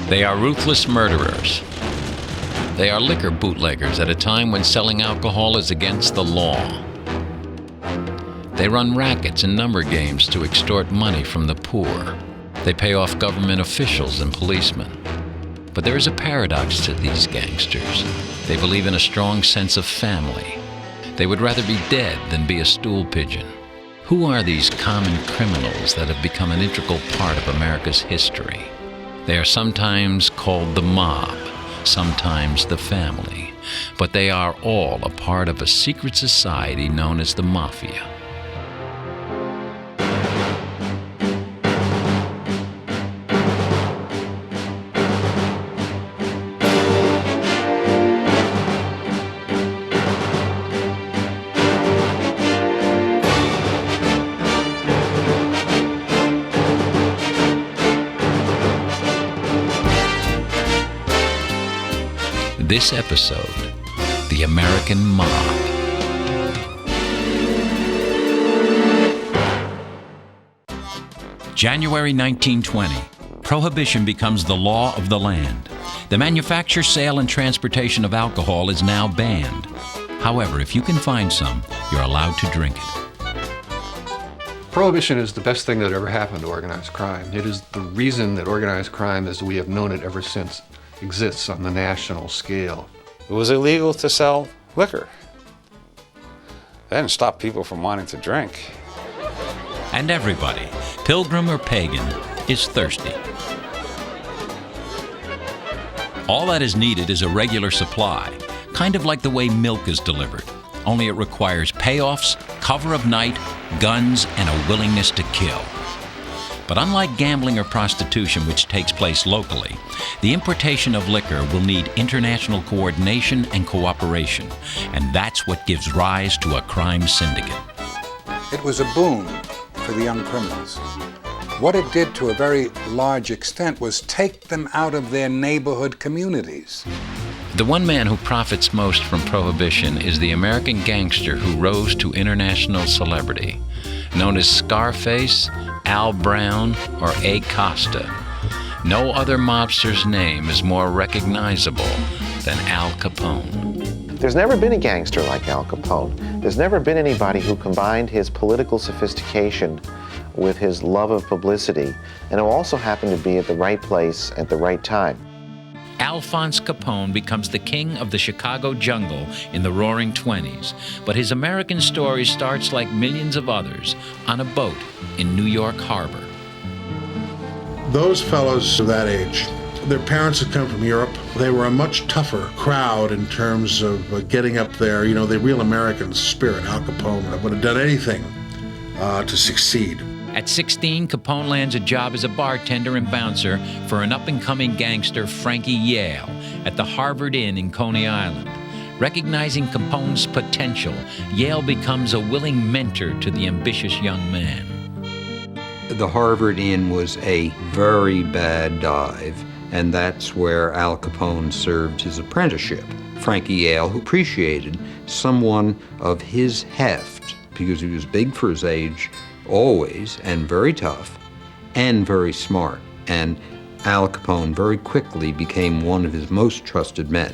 They are ruthless murderers. They are liquor bootleggers at a time when selling alcohol is against the law. They run rackets and number games to extort money from the poor. They pay off government officials and policemen. But there is a paradox to these gangsters. They believe in a strong sense of family. They would rather be dead than be a stool pigeon. Who are these common criminals that have become an integral part of America's history? They are sometimes called the mob, sometimes the family, but they are all a part of a secret society known as the Mafia. This episode, The American Mob. January 1920, Prohibition becomes the law of the land. The manufacture, sale, and transportation of alcohol is now banned. However, if you can find some, you're allowed to drink it. Prohibition is the best thing that ever happened to organized crime. It is the reason that organized crime, as we have known it ever since, exists on the national scale. It was illegal to sell liquor. That didn't stop people from wanting to drink. And everybody, pilgrim or pagan, is thirsty. All that is needed is a regular supply, kind of like the way milk is delivered, only it requires payoffs, cover of night, guns, and a willingness to kill. But unlike gambling or prostitution, which takes place locally, the importation of liquor will need international coordination and cooperation, and that's what gives rise to a crime syndicate. It was a boon for the young criminals. What it did to a very large extent was take them out of their neighborhood communities. The one man who profits most from Prohibition is the American gangster who rose to international celebrity, known as Scarface, Al Brown, or A. Costa. No other mobster's name is more recognizable than Al Capone. There's never been a gangster like Al Capone. There's never been anybody who combined his political sophistication with his love of publicity, and who also happened to be at the right place at the right time. Alphonse Capone becomes the king of the Chicago jungle in the Roaring '20s, but his American story starts like millions of others on a boat in New York Harbor. Those fellows of that age, their parents had come from Europe. They were a much tougher crowd in terms of getting up there. You know, the real American spirit. Al Capone would have done anything to succeed. At 16, Capone lands a job as a bartender and bouncer for an up-and-coming gangster, Frankie Yale, at the Harvard Inn in Coney Island. Recognizing Capone's potential, Yale becomes a willing mentor to the ambitious young man. The Harvard Inn was a very bad dive, and that's where Al Capone served his apprenticeship. Frankie Yale, who appreciated someone of his heft, because he was big for his age, always, and very tough, and very smart. And Al Capone very quickly became one of his most trusted men.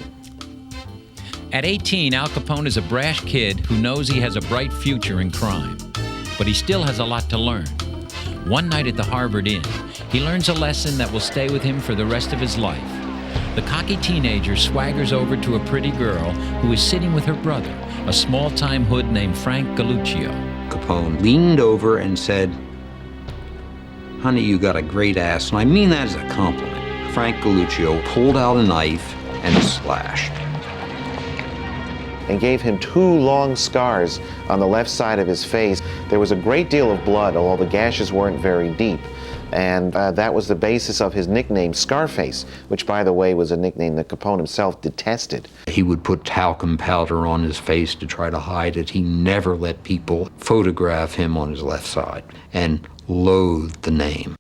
At 18, Al Capone is a brash kid who knows he has a bright future in crime, but he still has a lot to learn. One night at the Harvard Inn, he learns a lesson that will stay with him for the rest of his life. The cocky teenager swaggers over to a pretty girl who is sitting with her brother, a small-time hood named Frank Galluccio. Capone leaned over and said, "Honey, you got a great ass," and I mean that as a compliment. Frank Galluccio pulled out a knife and slashed. And gave him 2 long scars on the left side of his face. There was a great deal of blood, although the gashes weren't very deep. And that was the basis of his nickname, Scarface, which, by the way, was a nickname that Capone himself detested. He would put talcum powder on his face to try to hide it. He never let people photograph him on his left side, and loathed the name.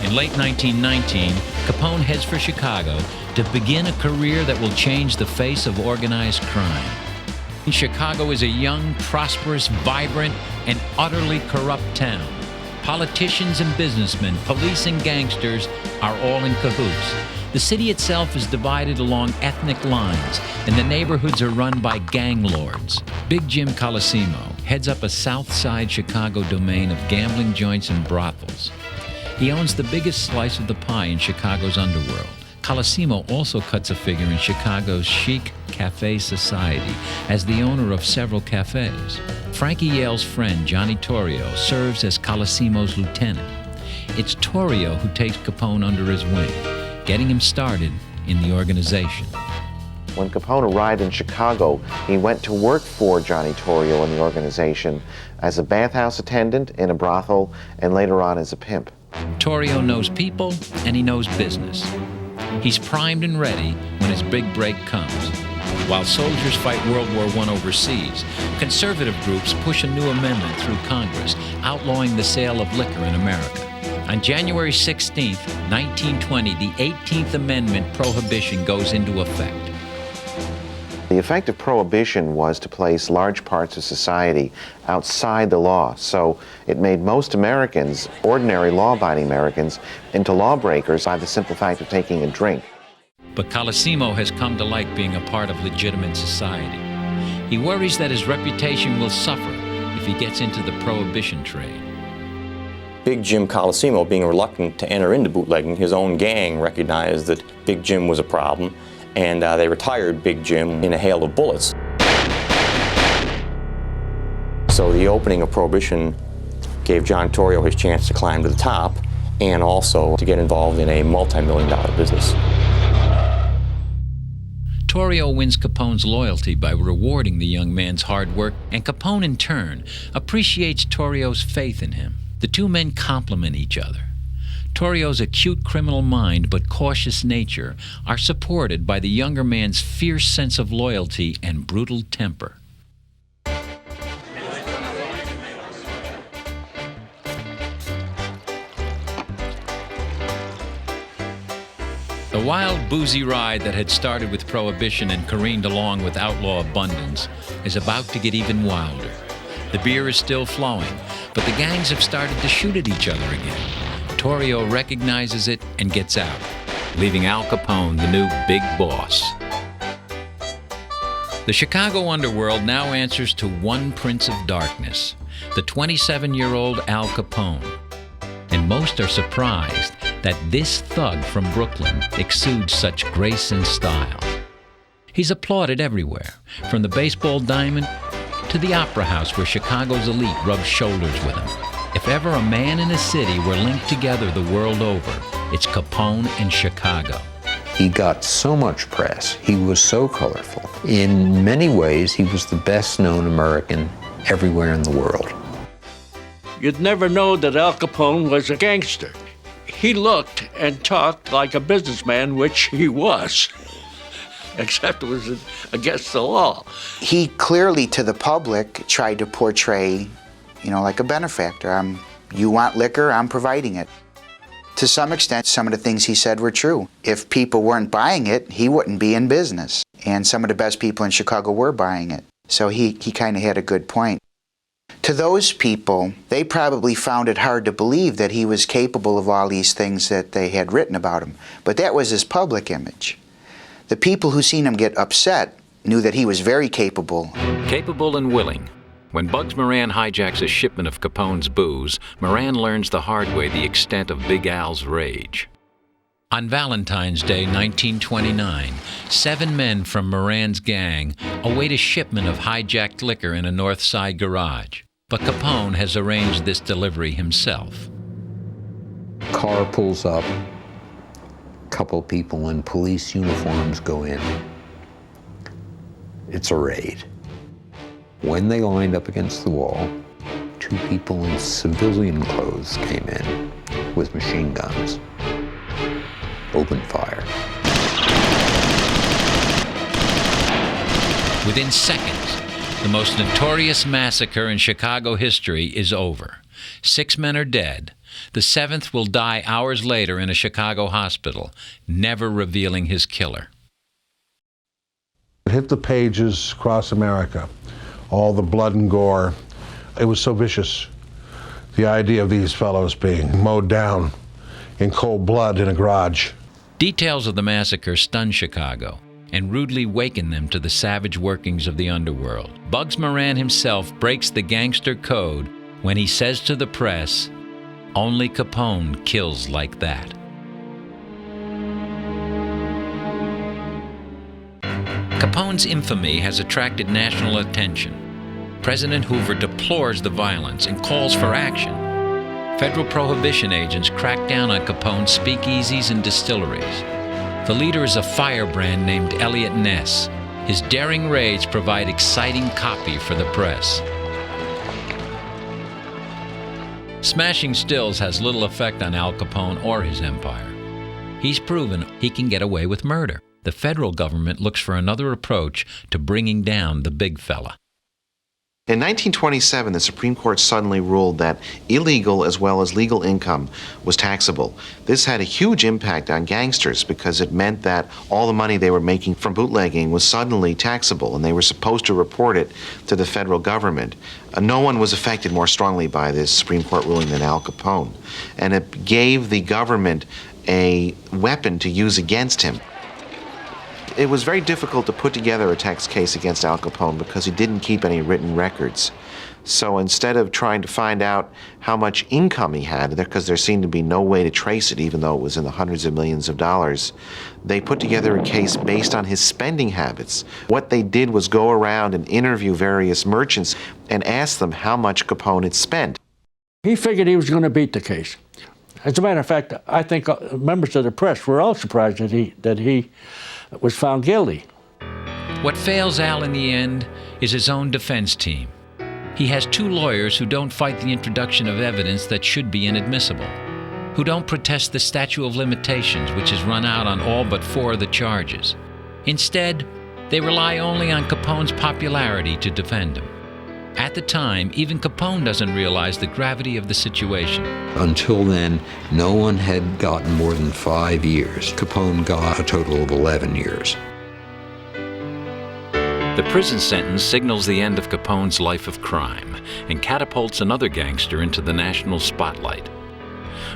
In late 1919, Capone heads for Chicago to begin a career that will change the face of organized crime. Chicago is a young, prosperous, vibrant, and utterly corrupt town. Politicians and businessmen, police and gangsters are all in cahoots. The city itself is divided along ethnic lines, and the neighborhoods are run by gang lords. Big Jim Colosimo heads up a South Side Chicago domain of gambling joints and brothels. He owns the biggest slice of the pie in Chicago's underworld. Colosimo also cuts a figure in Chicago's chic cafe society as the owner of several cafes. Frankie Yale's friend, Johnny Torrio, serves as Colosimo's lieutenant. It's Torrio who takes Capone under his wing, getting him started in the organization. When Capone arrived in Chicago, he went to work for Johnny Torrio in the organization as a bathhouse attendant in a brothel and later on as a pimp. Torrio knows people and he knows business. He's primed and ready when his big break comes. While soldiers fight World War I overseas, conservative groups push a new amendment through Congress outlawing the sale of liquor in America. On January 16, 1920, the 18th Amendment Prohibition goes into effect. The effect of Prohibition was to place large parts of society outside the law, so it made most Americans, ordinary law-abiding Americans, into lawbreakers by the simple fact of taking a drink. But Colosimo has come to like being a part of legitimate society. He worries that his reputation will suffer if he gets into the prohibition trade. Big Jim Colosimo, being reluctant to enter into bootlegging, his own gang recognized that Big Jim was a problem, and they retired Big Jim in a hail of bullets. So the opening of Prohibition gave John Torrio his chance to climb to the top and also to get involved in a multi-million-dollar business. Torrio wins Capone's loyalty by rewarding the young man's hard work, and Capone, in turn, appreciates Torrio's faith in him. The two men complement each other. Torrio's acute criminal mind but cautious nature are supported by the younger man's fierce sense of loyalty and brutal temper. The wild, boozy ride that had started with Prohibition and careened along with outlaw abundance is about to get even wilder. The beer is still flowing, but the gangs have started to shoot at each other again. Torrio recognizes it and gets out, leaving Al Capone the new big boss. The Chicago underworld now answers to one prince of darkness, the 27-year-old Al Capone. And most are surprised that this thug from Brooklyn exudes such grace and style. He's applauded everywhere, from the baseball diamond to the opera house where Chicago's elite rubs shoulders with him. If ever a man in a city were linked together the world over, it's Capone and Chicago. He got so much press. He was so colorful. In many ways, he was the best-known American everywhere in the world. You'd never know that Al Capone was a gangster. He looked and talked like a businessman, which he was, except it was against the law. He clearly, to the public, tried to portray, like a benefactor. You want liquor, I'm providing it. To some extent, some of the things he said were true. If people weren't buying it, he wouldn't be in business. And some of the best people in Chicago were buying it. So he kind of had a good point. To those people, they probably found it hard to believe that he was capable of all these things that they had written about him. But that was his public image. The people who seen him get upset knew that he was very capable. Capable and willing. When Bugs Moran hijacks a shipment of Capone's booze, Moran learns the hard way the extent of Big Al's rage. On Valentine's Day, 1929, 7 men from Moran's gang await a shipment of hijacked liquor in a North Side garage. But Capone has arranged this delivery himself. Car pulls up. Couple people in police uniforms go in. It's a raid. When they lined up against the wall, 2 people in civilian clothes came in with machine guns. Opened fire. Within seconds, the most notorious massacre in Chicago history is over. 6 men are dead. The 7th will die hours later in a Chicago hospital, never revealing his killer. It hit the pages across America, all the blood and gore. It was so vicious. The idea of these fellows being mowed down in cold blood in a garage. Details of the massacre stun Chicago and rudely waken them to the savage workings of the underworld. Bugs Moran himself breaks the gangster code when he says to the press, "Only Capone kills like that." Capone's infamy has attracted national attention. President Hoover deplores the violence and calls for action. Federal prohibition agents crack down on Capone's speakeasies and distilleries. The leader is a firebrand named Elliot Ness. His daring raids provide exciting copy for the press. Smashing stills has little effect on Al Capone or his empire. He's proven he can get away with murder. The federal government looks for another approach to bringing down the big fella. In 1927, the Supreme Court suddenly ruled that illegal as well as legal income was taxable. This had a huge impact on gangsters because it meant that all the money they were making from bootlegging was suddenly taxable, and they were supposed to report it to the federal government. No one was affected more strongly by this Supreme Court ruling than Al Capone, and it gave the government a weapon to use against him. It was very difficult to put together a tax case against Al Capone because he didn't keep any written records. So instead of trying to find out how much income he had, because there seemed to be no way to trace it, even though it was in the hundreds of millions of dollars, they put together a case based on his spending habits. What they did was go around and interview various merchants and ask them how much Capone had spent. He figured he was going to beat the case. As a matter of fact, I think members of the press were all surprised that he was found guilty. What fails Al in the end is his own defense team. He has two lawyers who don't fight the introduction of evidence that should be inadmissible, who don't protest the statute of limitations, which has run out on all but 4 of the charges. Instead, they rely only on Capone's popularity to defend him. At the time, even Capone doesn't realize the gravity of the situation. Until then, no one had gotten more than 5 years. Capone got a total of 11 years. The prison sentence signals the end of Capone's life of crime and catapults another gangster into the national spotlight.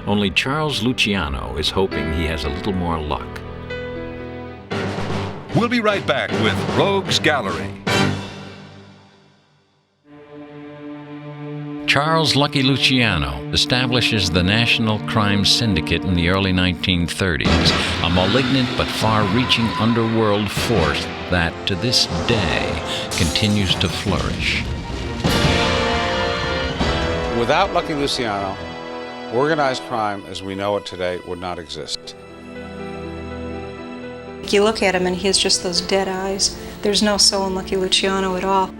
Only Charles Luciano is hoping he has a little more luck. We'll be right back with Rogues Gallery. Charles Lucky Luciano establishes the National Crime Syndicate in the early 1930s, a malignant but far-reaching underworld force that, to this day, continues to flourish. Without Lucky Luciano, organized crime as we know it today would not exist. You look at him and he has just those dead eyes. There's no soul in Lucky Luciano at all.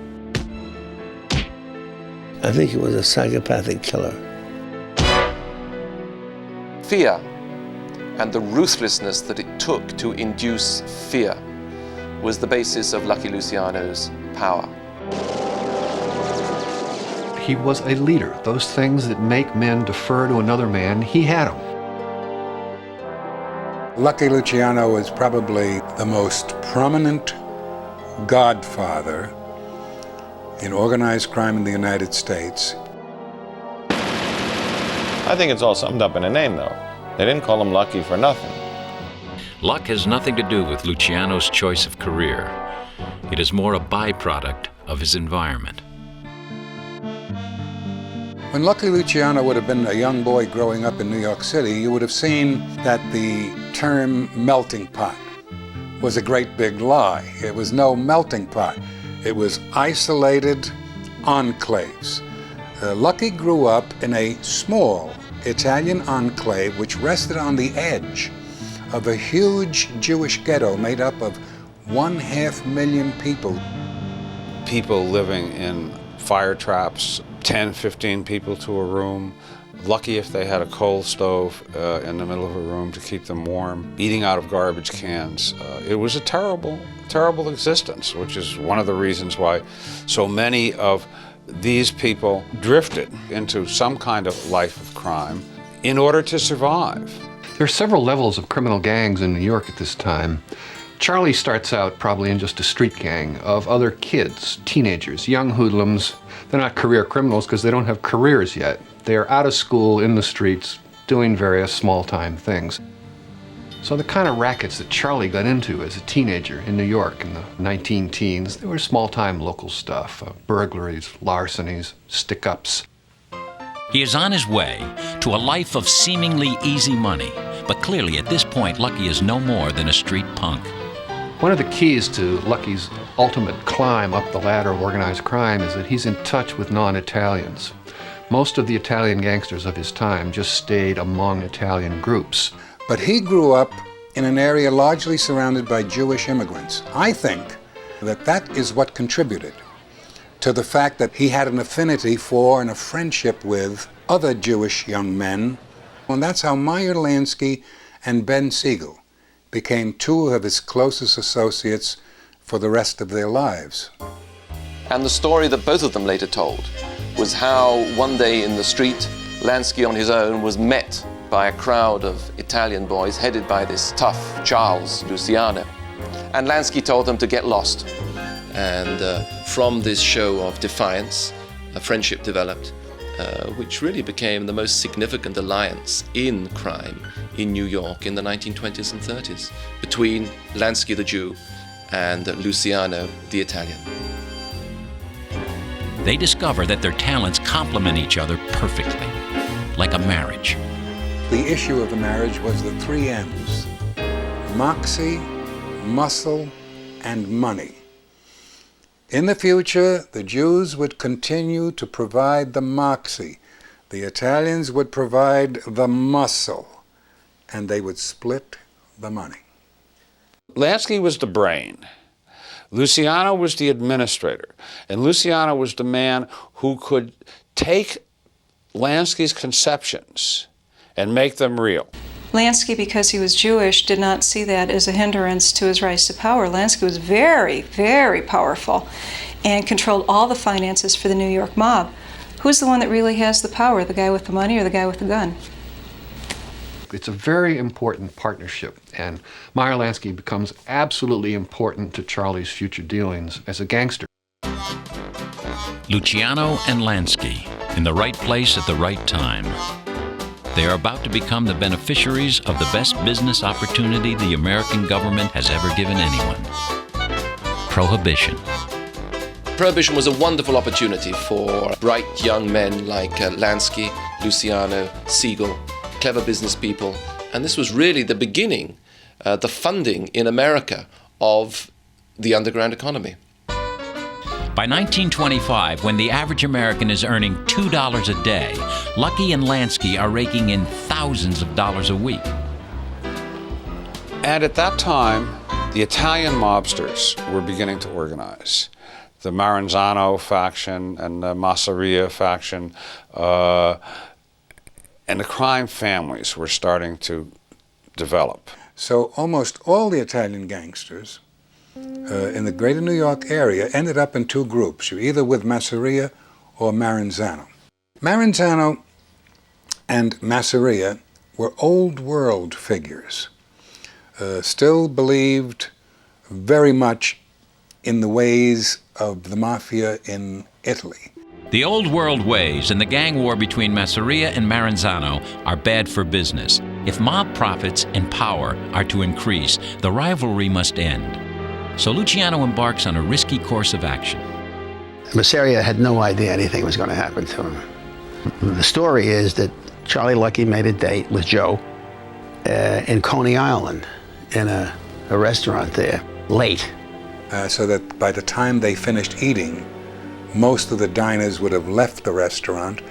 I think he was a psychopathic killer. Fear and the ruthlessness that it took to induce fear was the basis of Lucky Luciano's power. He was a leader. Those things that make men defer to another man, he had them. Lucky Luciano was probably the most prominent godfather in organized crime in the United States. I think it's all summed up in a name, though. They didn't call him Lucky for nothing. Luck has nothing to do with Luciano's choice of career. It is more a byproduct of his environment. When Lucky Luciano would have been a young boy growing up in New York City, you would have seen that the term melting pot was a great big lie. It was no melting pot. It was isolated enclaves. Lucky grew up in a small Italian enclave which rested on the edge of a huge Jewish ghetto made up of 1.5 people. People living in fire traps, 10, 15 people to a room, lucky if they had a coal stove in the middle of a room to keep them warm, eating out of garbage cans. It was a terrible, terrible existence, which is one of the reasons why so many of these people drifted into some kind of life of crime in order to survive. There are several levels of criminal gangs in New York at this time. Charlie starts out probably in just a street gang of other kids, teenagers, young hoodlums. They're not career criminals because they don't have careers yet. They're out of school, in the streets, doing various small-time things. So the kind of rackets that Charlie got into as a teenager in New York in the 19-teens, they were small-time local stuff, burglaries, larcenies, stick-ups. He is on his way to a life of seemingly easy money, but clearly at this point Lucky is no more than a street punk. One of the keys to Lucky's ultimate climb up the ladder of organized crime is that he's in touch with non-Italians. Most of the Italian gangsters of his time just stayed among Italian groups. But he grew up in an area largely surrounded by Jewish immigrants. I think that that is what contributed to the fact that he had an affinity for and a friendship with other Jewish young men. And that's how Meyer Lansky and Ben Siegel became two of his closest associates for the rest of their lives. And the story that both of them later told was how one day in the street, Lansky on his own was met by a crowd of Italian boys headed by this tough Charles Luciano. And Lansky told them to get lost. And from this show of defiance, a friendship developed, which really became the most significant alliance in crime in New York in the 1920s and 30s, between Lansky the Jew and Luciano the Italian. They discover that their talents complement each other perfectly, like a marriage. The issue of the marriage was the three M's: moxie, muscle, and money. In the future, the Jews would continue to provide the moxie. The Italians would provide the muscle, and they would split the money. Lansky was the brain. Luciano was the administrator. And Luciano was the man who could take Lansky's conceptions and make them real. Lansky, because he was Jewish, did not see that as a hindrance to his rise to power. Lansky was very, very powerful and controlled all the finances for the New York mob. Who's the one that really has the power, the guy with the money or the guy with the gun? It's a very important partnership, and Meyer Lansky becomes absolutely important to Charlie's future dealings as a gangster. Luciano and Lansky, in the right place at the right time. They are about to become the beneficiaries of the best business opportunity the American government has ever given anyone: Prohibition. Prohibition was a wonderful opportunity for bright young men like Lansky, Luciano, Siegel, clever business people, and this was really the beginning, the funding in America of the underground economy. By 1925, when the average American is earning $2 a day, Lucky and Lansky are raking in thousands of dollars a week. And at that time, the Italian mobsters were beginning to organize. The Maranzano faction and the Masseria faction, and the crime families were starting to develop. So almost all the Italian gangsters in the greater New York area ended up in two groups. You're either with Masseria or Maranzano. Maranzano and Masseria were old world figures, still believed very much in the ways of the Mafia in Italy. The old world ways and the gang war between Masseria and Maranzano are bad for business. If mob profits and power are to increase, the rivalry must end. So Luciano embarks on a risky course of action. Masseria had no idea anything was going to happen to him. The story is that Charlie Lucky made a date with Joe in Coney Island in a restaurant there, late. So that by the time they finished eating, most of the diners would have left the restaurant.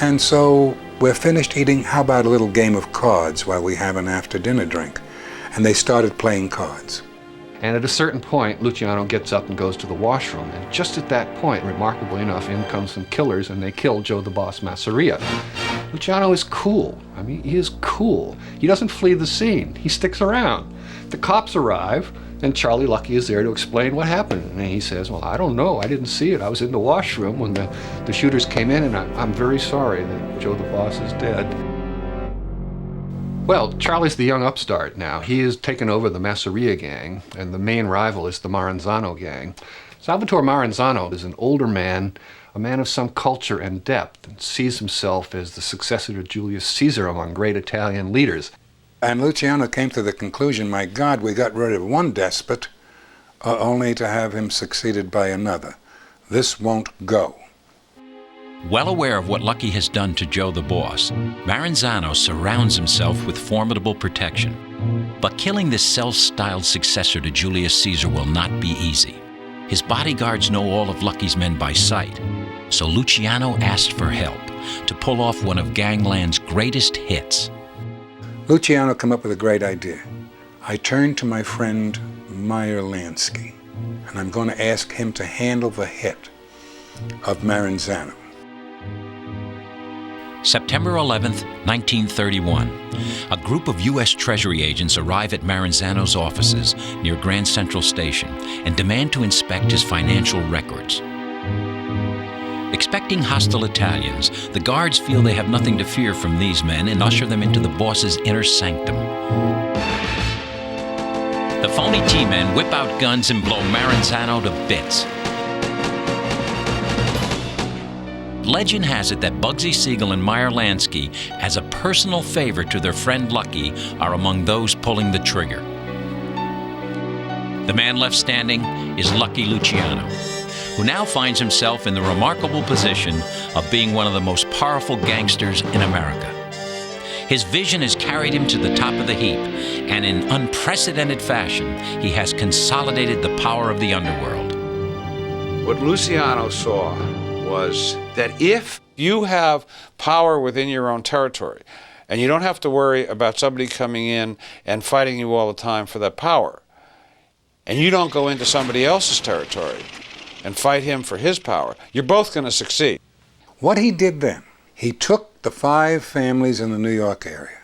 And so we're finished eating, how about a little game of cards while we have an after-dinner drink? And they started playing cards. And at a certain point, Luciano gets up and goes to the washroom. And just at that point, remarkably enough, in comes some killers and they kill Joe the Boss Masseria. Luciano is cool. I mean, he is cool. He doesn't flee the scene. He sticks around. The cops arrive, and Charlie Lucky is there to explain what happened. And he says, well, I don't know. I didn't see it. I was in the washroom when the shooters came in, and I'm very sorry that Joe the Boss is dead. Well, Charlie's the young upstart now. He has taken over the Masseria gang, and the main rival is the Maranzano gang. Salvatore Maranzano is an older man, a man of some culture and depth, and sees himself as the successor to Julius Caesar among great Italian leaders. And Luciano came to the conclusion, my God, we got rid of one despot only to have him succeeded by another. This won't go. Well aware of what Lucky has done to Joe the Boss, Maranzano surrounds himself with formidable protection. But killing this self-styled successor to Julius Caesar will not be easy. His bodyguards know all of Lucky's men by sight, so Luciano asked for help to pull off one of gangland's greatest hits. Luciano came up with a great idea. I turned to my friend Meyer Lansky, and I'm going to ask him to handle the hit of Maranzano. September 11th, 1931. A group of U.S. Treasury agents arrive at Maranzano's offices near Grand Central Station and demand to inspect his financial records. Expecting hostile Italians, the guards feel they have nothing to fear from these men and usher them into the boss's inner sanctum. The phony T-men whip out guns and blow Maranzano to bits. Legend has it that Bugsy Siegel and Meyer Lansky, as a personal favor to their friend Lucky, are among those pulling the trigger. The man left standing is Lucky Luciano, who now finds himself in the remarkable position of being one of the most powerful gangsters in America. His vision has carried him to the top of the heap, and in unprecedented fashion, he has consolidated the power of the underworld. What Luciano saw was that if you have power within your own territory, and you don't have to worry about somebody coming in and fighting you all the time for that power, and you don't go into somebody else's territory and fight him for his power, you're both going to succeed. What he did then, he took the 5 families in the New York area,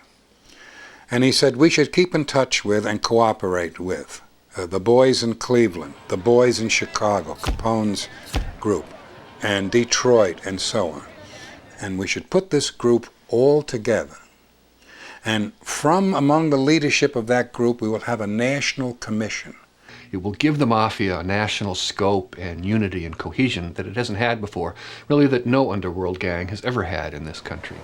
and he said we should keep in touch with and cooperate with the boys in Cleveland, the boys in Chicago, Capone's group, and Detroit, and so on. And we should put this group all together. And from among the leadership of that group, we will have a national commission. It will give the Mafia a national scope and unity and cohesion that it hasn't had before, really that no underworld gang has ever had in this country.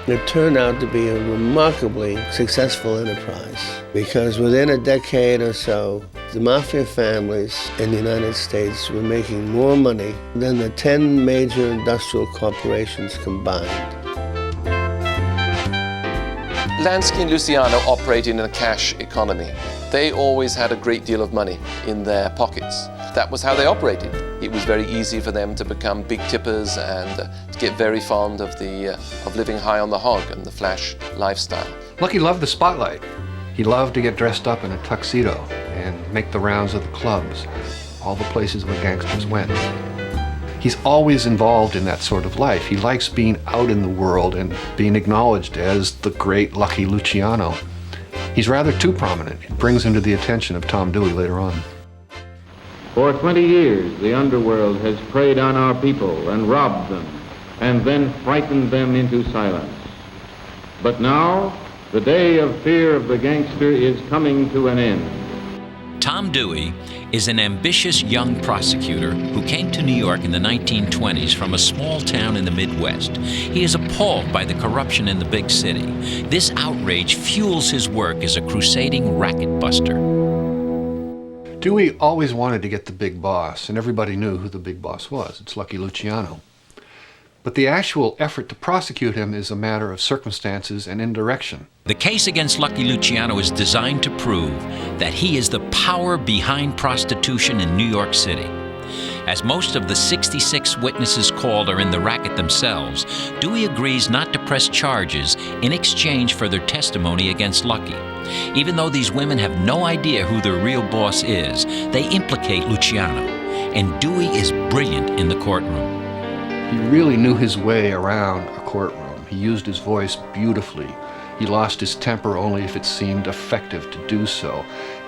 It turned out to be a remarkably successful enterprise because within a decade or so, the Mafia families in the United States were making more money than the 10 major industrial corporations combined. Lansky and Luciano operated in a cash economy. They always had a great deal of money in their pockets. That was how they operated. It was very easy for them to become big tippers and to get very fond of living high on the hog and the flash lifestyle. Lucky loved the spotlight. He loved to get dressed up in a tuxedo and make the rounds of the clubs, all the places where gangsters went. He's always involved in that sort of life. He likes being out in the world and being acknowledged as the great Lucky Luciano. He's rather too prominent. It brings him to the attention of Tom Dewey later on. For 20 years, the underworld has preyed on our people and robbed them, and then frightened them into silence. But now, the day of fear of the gangster is coming to an end. Tom Dewey is an ambitious young prosecutor who came to New York in the 1920s from a small town in the Midwest. He is appalled by the corruption in the big city. This outrage fuels his work as a crusading racket buster. Dewey always wanted to get the big boss, and everybody knew who the big boss was. It's Lucky Luciano. But the actual effort to prosecute him is a matter of circumstances and indirection. The case against Lucky Luciano is designed to prove that he is the power behind prostitution in New York City. As most of the 66 witnesses called are in the racket themselves, Dewey agrees not to press charges in exchange for their testimony against Lucky. Even though these women have no idea who their real boss is, they implicate Luciano, and Dewey is brilliant in the courtroom. He really knew his way around a courtroom. He used his voice beautifully. He lost his temper only if it seemed effective to do so.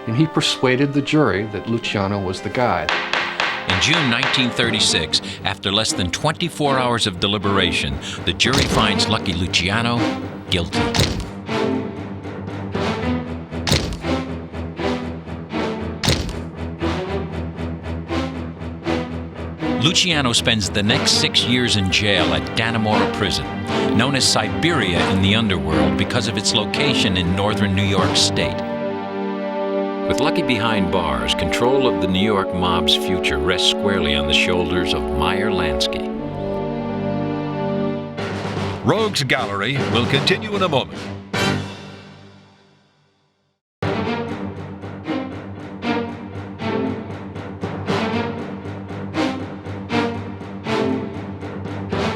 And he persuaded the jury that Luciano was the guy. In June 1936, after less than 24 hours of deliberation, the jury finds Lucky Luciano guilty. Luciano spends the next 6 years in jail at Dannemora Prison, known as Siberia in the underworld because of its location in northern New York State. With Lucky behind bars, control of the New York mob's future rests squarely on the shoulders of Meyer Lansky. Rogues Gallery will continue in a moment.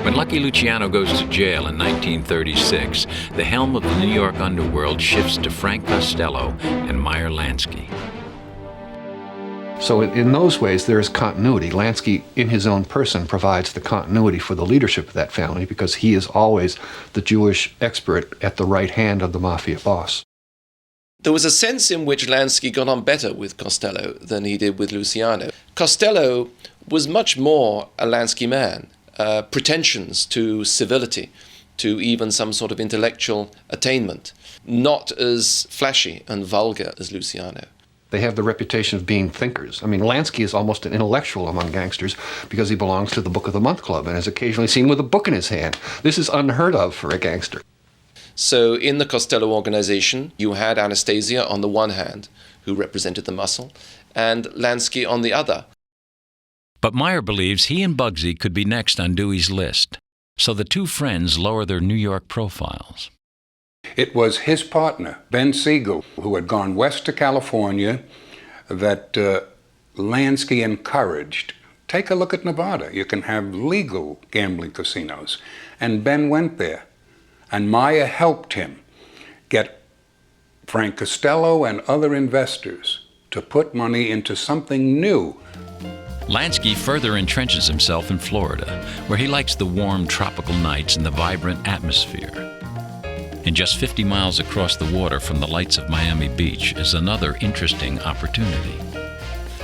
When Lucky Luciano goes to jail in 1936, the helm of the New York underworld shifts to Frank Costello and Meyer Lansky. So in those ways, there is continuity. Lansky, in his own person, provides the continuity for the leadership of that family because he is always the Jewish expert at the right hand of the mafia boss. There was a sense in which Lansky got on better with Costello than he did with Luciano. Costello was much more a Lansky man. Pretensions to civility, to even some sort of intellectual attainment, not as flashy and vulgar as Luciano. They have the reputation of being thinkers. I mean, Lansky is almost an intellectual among gangsters because he belongs to the Book of the Month Club and is occasionally seen with a book in his hand. This is unheard of for a gangster. So in the Costello organization, you had Anastasia on the one hand, who represented the muscle, and Lansky on the other. But Meyer believes he and Bugsy could be next on Dewey's list, so the two friends lower their New York profiles. It was his partner, Ben Siegel, who had gone west to California, that Lansky encouraged. Take a look at Nevada. You can have legal gambling casinos. And Ben went there. And Meyer helped him get Frank Costello and other investors to put money into something new. Lansky further entrenches himself in Florida, where he likes the warm tropical nights and the vibrant atmosphere. And just 50 miles across the water from the lights of Miami Beach is another interesting opportunity.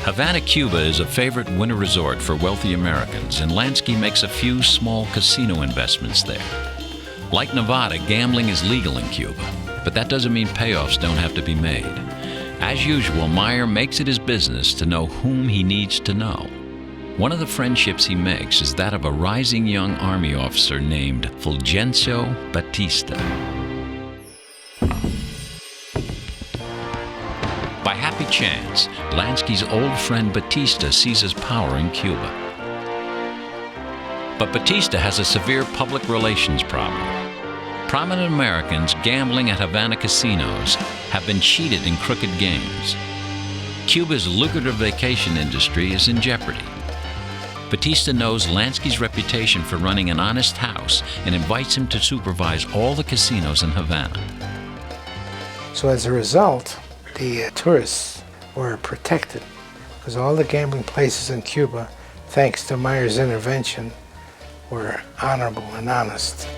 Havana, Cuba is a favorite winter resort for wealthy Americans, and Lansky makes a few small casino investments there. Like Nevada, gambling is legal in Cuba, but that doesn't mean payoffs don't have to be made. As usual, Meyer makes it his business to know whom he needs to know. One of the friendships he makes is that of a rising young army officer named Fulgencio Batista. By happy chance, Lansky's old friend Batista seizes power in Cuba. But Batista has a severe public relations problem. Prominent Americans gambling at Havana casinos have been cheated in crooked games. Cuba's lucrative vacation industry is in jeopardy. Batista knows Lansky's reputation for running an honest house and invites him to supervise all the casinos in Havana. So as a result, the tourists were protected because all the gambling places in Cuba, thanks to Meyer's intervention, were honorable and honest.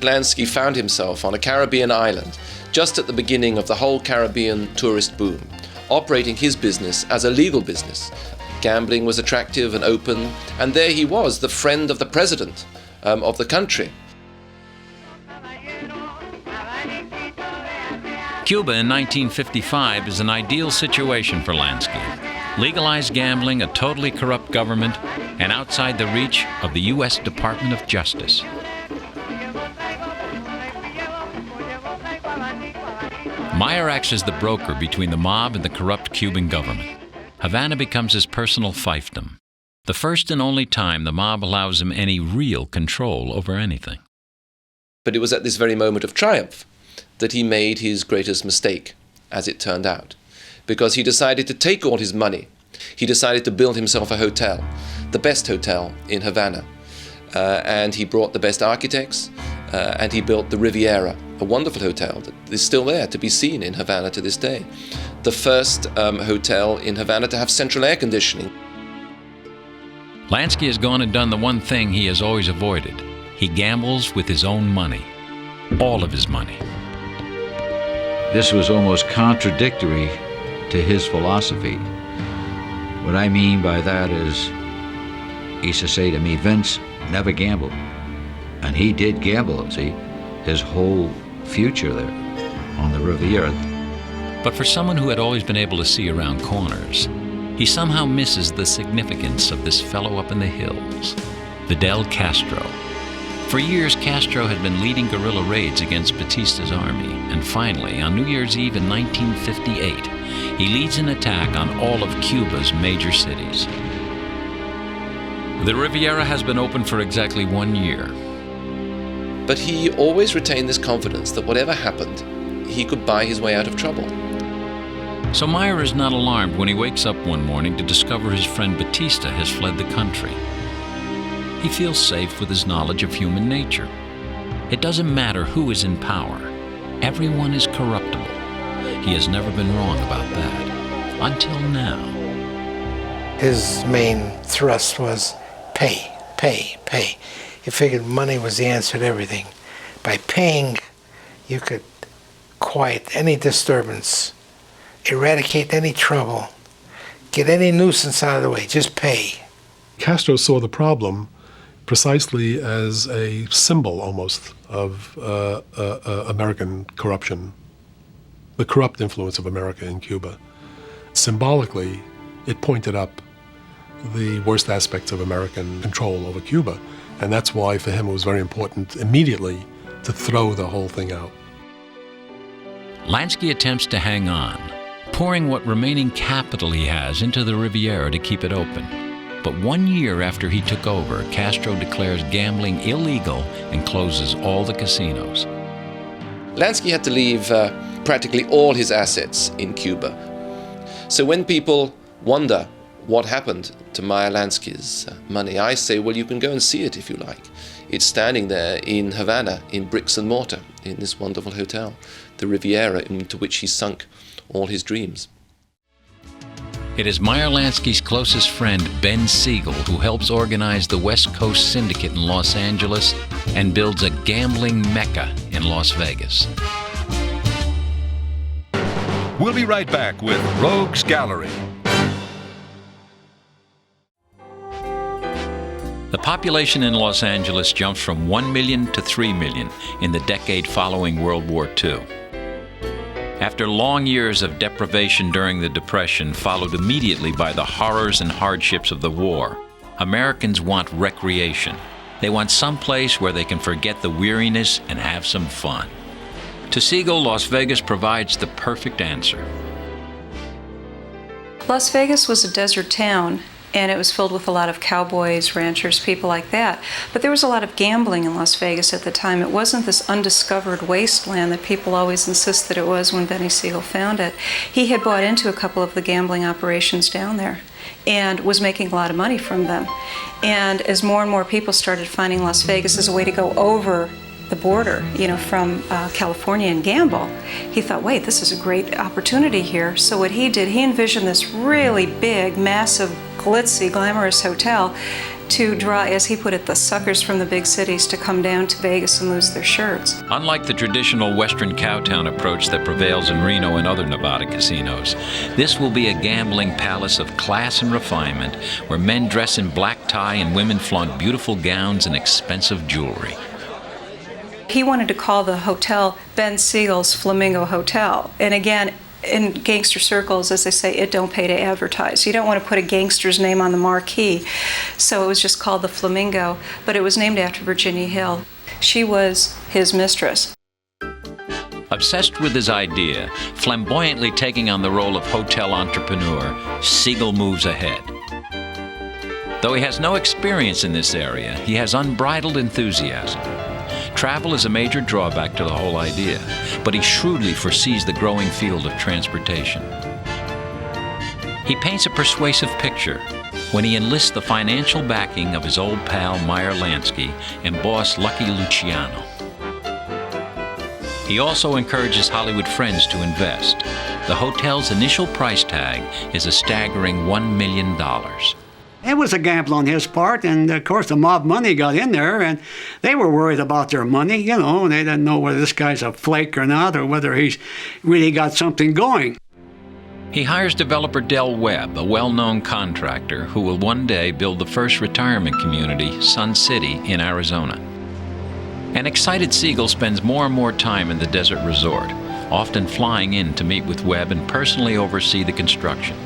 Lansky found himself on a Caribbean island just at the beginning of the whole Caribbean tourist boom, operating his business as a legal business. Gambling was attractive and open, and there he was, the friend of the president of the country. Cuba in 1955 is an ideal situation for Lansky. Legalized gambling, a totally corrupt government, and outside the reach of the U.S. Department of Justice. Meyer acts as the broker between the mob and the corrupt Cuban government. Havana becomes his personal fiefdom, the first and only time the mob allows him any real control over anything. But it was at this very moment of triumph that he made his greatest mistake, as it turned out, because he decided to take all his money. He decided to build himself a hotel, the best hotel in Havana, and he brought the best architects, and he built the Riviera, a wonderful hotel that is still there to be seen in Havana to this day. The first hotel in Havana to have central air conditioning. Lansky has gone and done the one thing he has always avoided. He gambles with his own money. All of his money. This was almost contradictory to his philosophy. What I mean by that is, he used to say to me, Vince, never gamble. And he did gamble, see, his whole future there on the Riviera. But for someone who had always been able to see around corners, he somehow misses the significance of this fellow up in the hills, Fidel Castro. For years, Castro had been leading guerrilla raids against Batista's army, and finally, on New Year's Eve in 1958, he leads an attack on all of Cuba's major cities. The Riviera has been open for exactly 1 year. But he always retained this confidence that whatever happened, he could buy his way out of trouble. So Meyer is not alarmed when he wakes up one morning to discover his friend Batista has fled the country. He feels safe with his knowledge of human nature. It doesn't matter who is in power. Everyone is corruptible. He has never been wrong about that. Until now. His main thrust was pay, pay, pay. He figured money was the answer to everything. By paying, you could quiet any disturbance, eradicate any trouble, get any nuisance out of the way, just pay. Castro saw the problem precisely as a symbol almost of American corruption, the corrupt influence of America in Cuba. Symbolically, it pointed up the worst aspects of American control over Cuba, and that's why for him it was very important immediately to throw the whole thing out. Lansky attempts to hang on, pouring what remaining capital he has into the Riviera to keep it open. But 1 year after he took over, Castro declares gambling illegal and closes all the casinos. Lansky had to leave practically all his assets in Cuba. So when people wonder what happened to Meyer Lansky's money, I say, well, you can go and see it if you like. It's standing there in Havana in bricks and mortar in this wonderful hotel, the Riviera, into which he sunk all his dreams. It is Meyer Lansky's closest friend, Ben Siegel, who helps organize the West Coast Syndicate in Los Angeles and builds a gambling mecca in Las Vegas. We'll be right back with Rogues Gallery. The population in Los Angeles jumps from 1 million to 3 million in the decade following World War II. After long years of deprivation during the Depression, followed immediately by the horrors and hardships of the war, Americans want recreation. They want some place where they can forget the weariness and have some fun. To Siegel, Las Vegas provides the perfect answer. Las Vegas was a desert town, and it was filled with a lot of cowboys, ranchers, people like that. But there was a lot of gambling in Las Vegas at the time. It wasn't this undiscovered wasteland that people always insist that it was when Benny Siegel found it. He had bought into a couple of the gambling operations down there and was making a lot of money from them. And as more and more people started finding Las Vegas as a way to go over the border, from California and gamble, he thought, wait, this is a great opportunity here. So what he did, he envisioned this really big, massive, glitzy, glamorous hotel to draw, as he put it, the suckers from the big cities to come down to Vegas and lose their shirts. Unlike the traditional Western cowtown approach that prevails in Reno and other Nevada casinos, this will be a gambling palace of class and refinement where men dress in black tie and women flaunt beautiful gowns and expensive jewelry. He wanted to call the hotel Ben Siegel's Flamingo Hotel. And again, in gangster circles, as they say, it don't pay to advertise. You don't want to put a gangster's name on the marquee. So it was just called the Flamingo, but it was named after Virginia Hill. She was his mistress. Obsessed with his idea, flamboyantly taking on the role of hotel entrepreneur, Siegel moves ahead. Though he has no experience in this area, he has unbridled enthusiasm. Travel is a major drawback to the whole idea, but he shrewdly foresees the growing field of transportation. He paints a persuasive picture when he enlists the financial backing of his old pal Meyer Lansky and boss Lucky Luciano. He also encourages Hollywood friends to invest. The hotel's initial price tag is a staggering $1 million. It was a gamble on his part, and of course the mob money got in there, and they were worried about their money, and they didn't know whether this guy's a flake or not, or whether he's really got something going. He hires developer Del Webb, a well-known contractor who will one day build the first retirement community, Sun City, in Arizona. An excited Siegel spends more and more time in the desert resort, often flying in to meet with Webb and personally oversee the construction.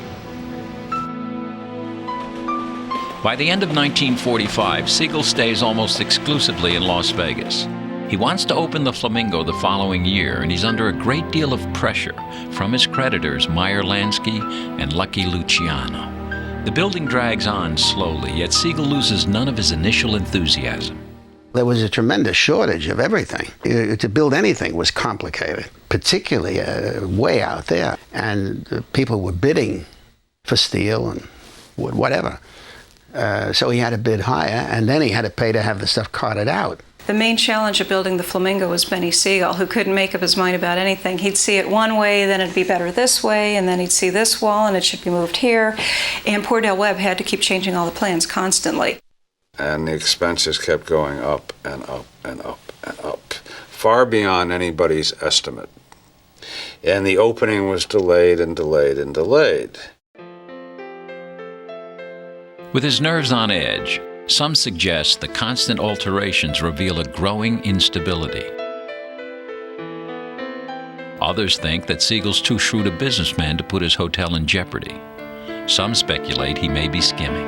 By the end of 1945, Siegel stays almost exclusively in Las Vegas. He wants to open the Flamingo the following year, and he's under a great deal of pressure from his creditors, Meyer Lansky and Lucky Luciano. The building drags on slowly, yet Siegel loses none of his initial enthusiasm. There was a tremendous shortage of everything. To build anything was complicated, particularly way out there. And people were bidding for steel and whatever. So he had to bid higher, and then he had to pay to have the stuff carted out. The main challenge of building the Flamingo was Benny Siegel, who couldn't make up his mind about anything. He'd see it one way, then it'd be better this way, and then he'd see this wall, and it should be moved here. And poor Del Webb had to keep changing all the plans constantly. And the expenses kept going up and up and up and up, far beyond anybody's estimate. And the opening was delayed and delayed and delayed. With his nerves on edge, some suggest the constant alterations reveal a growing instability. Others think that Siegel's too shrewd a businessman to put his hotel in jeopardy. Some speculate he may be skimming.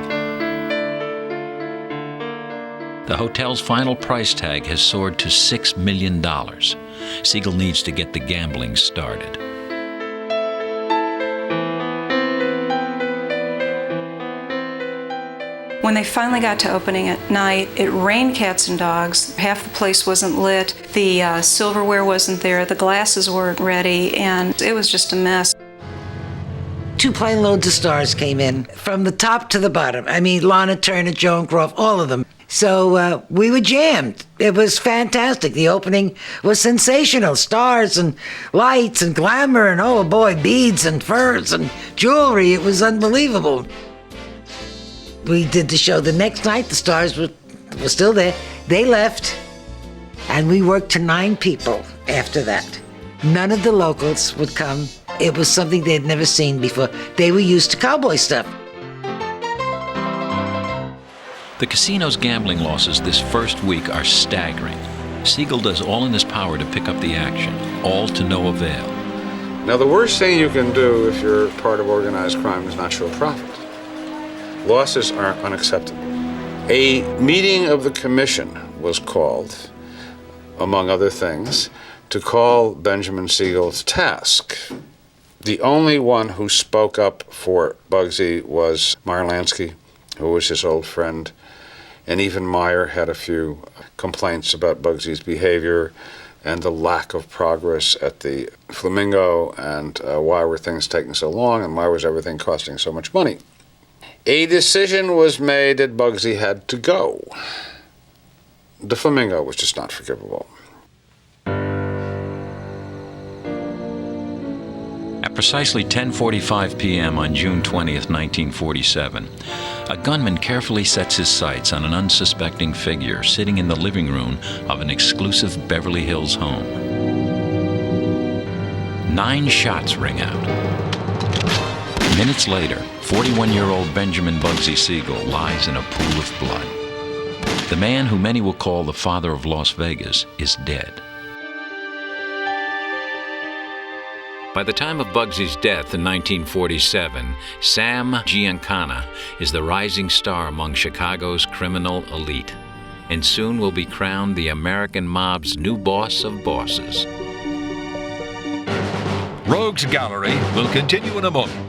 The hotel's final price tag has soared to $6 million. Siegel needs to get the gambling started. When they finally got to opening at night, it rained cats and dogs. Half the place wasn't lit, the silverware wasn't there, the glasses weren't ready, and it was just a mess. 2 plane loads of stars came in, from the top to the bottom. I mean, Lana Turner, Joan Croft, all of them. So we were jammed. It was fantastic. The opening was sensational. Stars and lights and glamour and, oh boy, beads and furs and jewelry. It was unbelievable. We did the show the next night. The stars were still there. They left, and we worked to 9 people after that. None of the locals would come. It was something they'd never seen before. They were used to cowboy stuff. The casino's gambling losses this first week are staggering. Siegel does all in his power to pick up the action, all to no avail. Now, the worst thing you can do if you're part of organized crime is not show profit. Losses are unacceptable. A meeting of the commission was called, among other things, to call Benjamin Siegel to task. The only one who spoke up for Bugsy was Meyer Lansky, who was his old friend, and even Meyer had a few complaints about Bugsy's behavior and the lack of progress at the Flamingo, and why were things taking so long, and why was everything costing so much money. A decision was made that Bugsy had to go. The Flamingo was just not forgivable. At precisely 10:45 p.m. on June 20th, 1947, a gunman carefully sets his sights on an unsuspecting figure sitting in the living room of an exclusive Beverly Hills home. 9 shots ring out. Minutes later, 41-year-old Benjamin Bugsy Siegel lies in a pool of blood. The man who many will call the father of Las Vegas is dead. By the time of Bugsy's death in 1947, Sam Giancana is the rising star among Chicago's criminal elite, and soon will be crowned the American mob's new boss of bosses. Rogues Gallery will continue in a moment.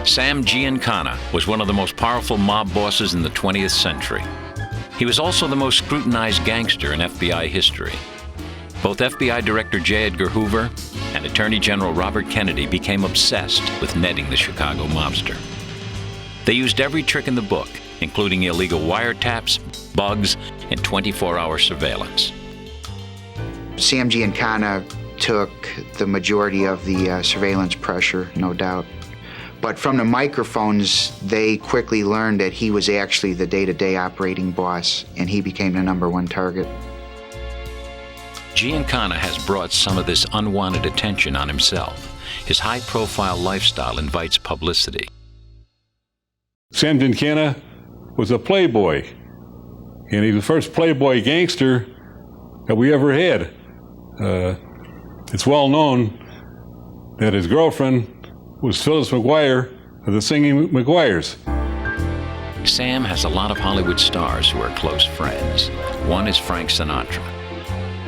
Sam Giancana was one of the most powerful mob bosses in the 20th century. He was also the most scrutinized gangster in FBI history. Both FBI Director J. Edgar Hoover and Attorney General Robert Kennedy became obsessed with netting the Chicago mobster. They used every trick in the book, including illegal wiretaps, bugs, and 24-hour surveillance. Sam Giancana took the majority of the surveillance pressure, no doubt. But from the microphones, they quickly learned that he was actually the day-to-day operating boss, and he became the #1 target. Giancana has brought some of this unwanted attention on himself. His high-profile lifestyle invites publicity. Sam Giancana was a playboy, and he was the first playboy gangster that we ever had. It's well known that his girlfriend was Phyllis McGuire, or the Singing McGuires. Sam has a lot of Hollywood stars who are close friends. One is Frank Sinatra.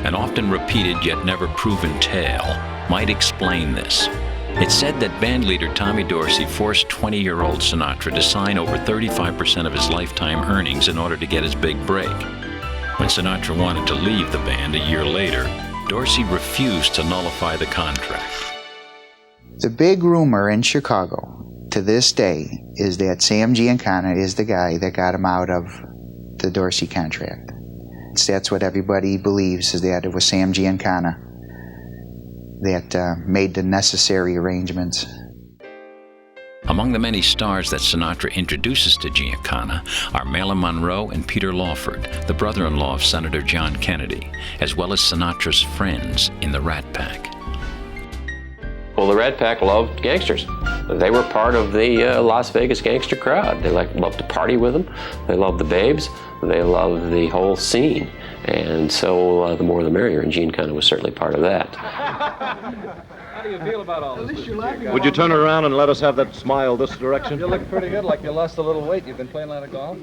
An often repeated yet never proven tale might explain this. It's said that bandleader Tommy Dorsey forced 20-year-old Sinatra to sign over 35% of his lifetime earnings in order to get his big break. When Sinatra wanted to leave the band a year later, Dorsey refused to nullify the contract. The big rumor in Chicago to this day is that Sam Giancana is the guy that got him out of the Dorsey contract. That's what everybody believes, is that it was Sam Giancana that made the necessary arrangements. Among the many stars that Sinatra introduces to Giancana are Marilyn Monroe and Peter Lawford, the brother-in-law of Senator John Kennedy, as well as Sinatra's friends in the Rat Pack. Well, the Rat Pack loved gangsters. They were part of the Las Vegas gangster crowd. They loved to party with them. They loved the babes. They loved the whole scene. And so the more the merrier, and Giancana was certainly part of that. How do you feel about all this? Would you turn around and let us have that smile this direction? You look pretty good, like you lost a little weight. You've been playing a lot of golf?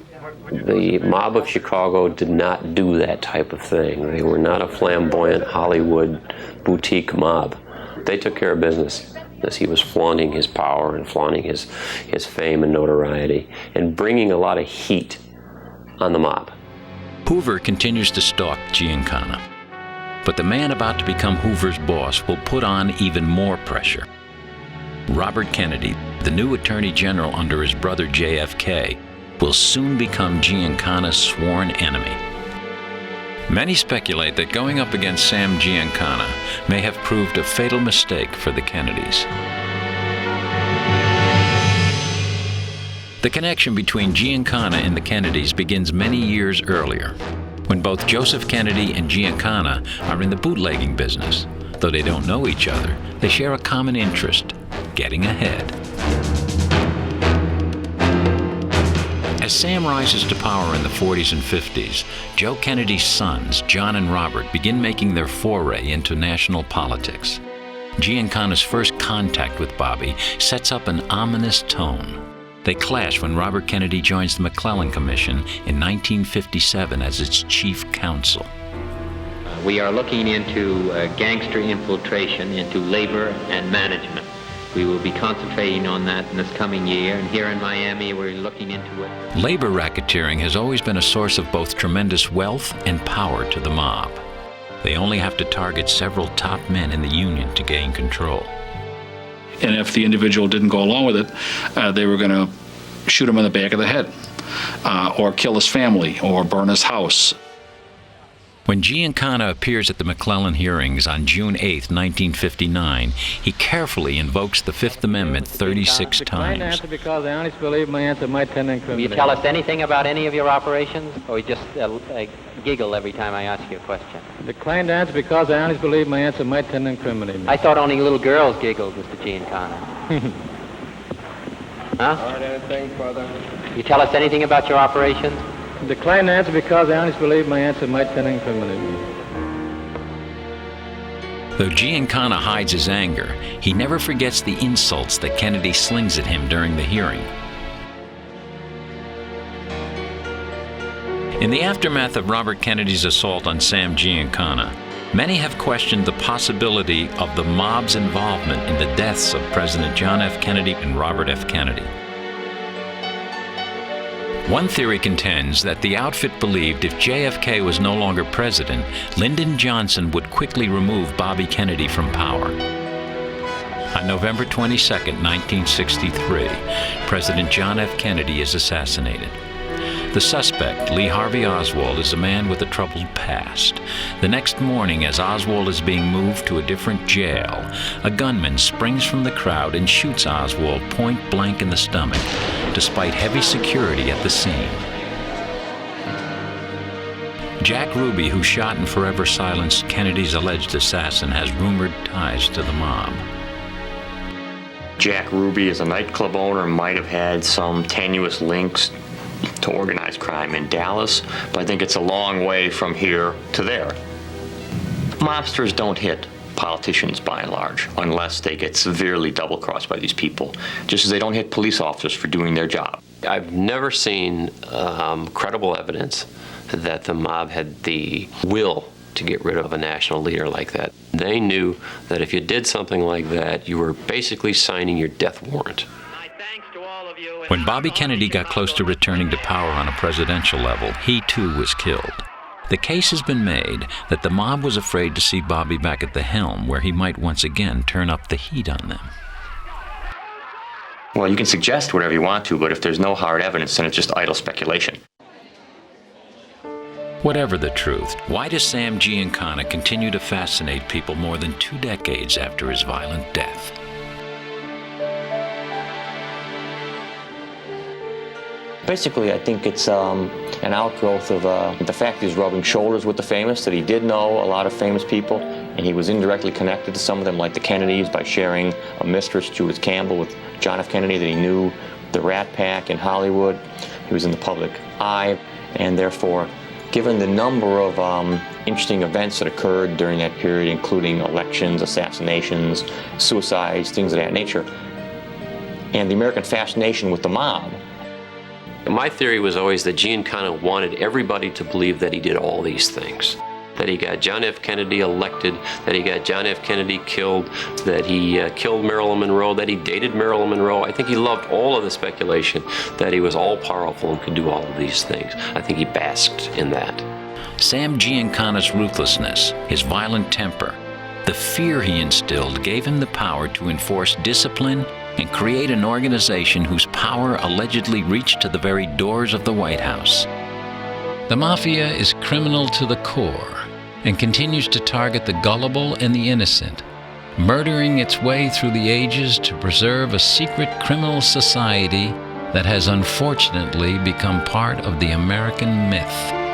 The mob of Chicago did not do that type of thing. They were not a flamboyant Hollywood boutique mob. They took care of business, as he was flaunting his power and flaunting his fame and notoriety and bringing a lot of heat on the mob. Hoover continues to stalk Giancana, but the man about to become Hoover's boss will put on even more pressure. Robert Kennedy, the new Attorney General under his brother JFK, will soon become Giancana's sworn enemy. Many speculate that going up against Sam Giancana may have proved a fatal mistake for the Kennedys. The connection between Giancana and the Kennedys begins many years earlier, when both Joseph Kennedy and Giancana are in the bootlegging business. Though they don't know each other, they share a common interest: getting ahead. As Sam rises to power in the 40s and 50s, Joe Kennedy's sons, John and Robert, begin making their foray into national politics. Giancana's first contact with Bobby sets up an ominous tone. They clash when Robert Kennedy joins the McClellan Commission in 1957 as its chief counsel. We are looking into gangster infiltration into labor and management. We will be concentrating on that in this coming year, and here in Miami we're looking into it. Labor racketeering has always been a source of both tremendous wealth and power to the mob. They only have to target several top men in the union to gain control. And if the individual didn't go along with it, they were going to shoot him in the back of the head, or kill his family, or burn his house. When Giancana appears at the McClellan hearings on June 8, 1959, he carefully invokes the Fifth Amendment 36 times. Because I honestly believe my answer might tend to incriminate. Will you tell us anything about any of your operations, or you just giggle every time I ask you a question? Decline to answer because I honestly believe my answer might tend to incriminate me. I thought only little girls giggled, Mr. Giancana. Huh? Anything further? You tell us anything about your operations? Decline to answer because I honestly believe my answer might tend to incriminate me. Though Giancana hides his anger, he never forgets the insults that Kennedy slings at him during the hearing. In the aftermath of Robert Kennedy's assault on Sam Giancana, many have questioned the possibility of the mob's involvement in the deaths of President John F. Kennedy and Robert F. Kennedy. One theory contends that the outfit believed if JFK was no longer president, Lyndon Johnson would quickly remove Bobby Kennedy from power. On November 22, 1963, President John F. Kennedy is assassinated. The suspect, Lee Harvey Oswald, is a man with a troubled past. The next morning, as Oswald is being moved to a different jail, a gunman springs from the crowd and shoots Oswald point blank in the stomach, despite heavy security at the scene. Jack Ruby, who shot and forever silenced Kennedy's alleged assassin, has rumored ties to the mob. Jack Ruby, as a nightclub owner, might have had some tenuous links to organized crime in Dallas, but I think it's a long way from here to there. Mobsters don't hit politicians by and large, unless they get severely double-crossed by these people, just as they don't hit police officers for doing their job. I've never seen credible evidence that the mob had the will to get rid of a national leader like that. They knew that if you did something like that, you were basically signing your death warrant. When Bobby Kennedy got close to returning to power on a presidential level, he too was killed. The case has been made that the mob was afraid to see Bobby back at the helm, where he might once again turn up the heat on them. Well, you can suggest whatever you want to, but if there's no hard evidence, then it's just idle speculation. Whatever the truth, why does Sam Giancana continue to fascinate people more than 2 decades after his violent death? Basically, I think it's an outgrowth of the fact that he's rubbing shoulders with the famous, that he did know a lot of famous people, and he was indirectly connected to some of them, like the Kennedys, by sharing a mistress, Judith Campbell, with John F. Kennedy, that he knew the Rat Pack in Hollywood. He was in the public eye, and therefore, given the number of interesting events that occurred during that period, including elections, assassinations, suicides, things of that nature, and the American fascination with the mob. My theory was always that Giancana wanted everybody to believe that he did all these things. That he got John F. Kennedy elected, that he got John F. Kennedy killed, that he killed Marilyn Monroe, that he dated Marilyn Monroe. I think he loved all of the speculation that he was all-powerful and could do all of these things. I think he basked in that. Sam Giancana's ruthlessness, his violent temper, the fear he instilled gave him the power to enforce discipline and create an organization whose power allegedly reached to the very doors of the White House. The Mafia is criminal to the core and continues to target the gullible and the innocent, murdering its way through the ages to preserve a secret criminal society that has unfortunately become part of the American myth.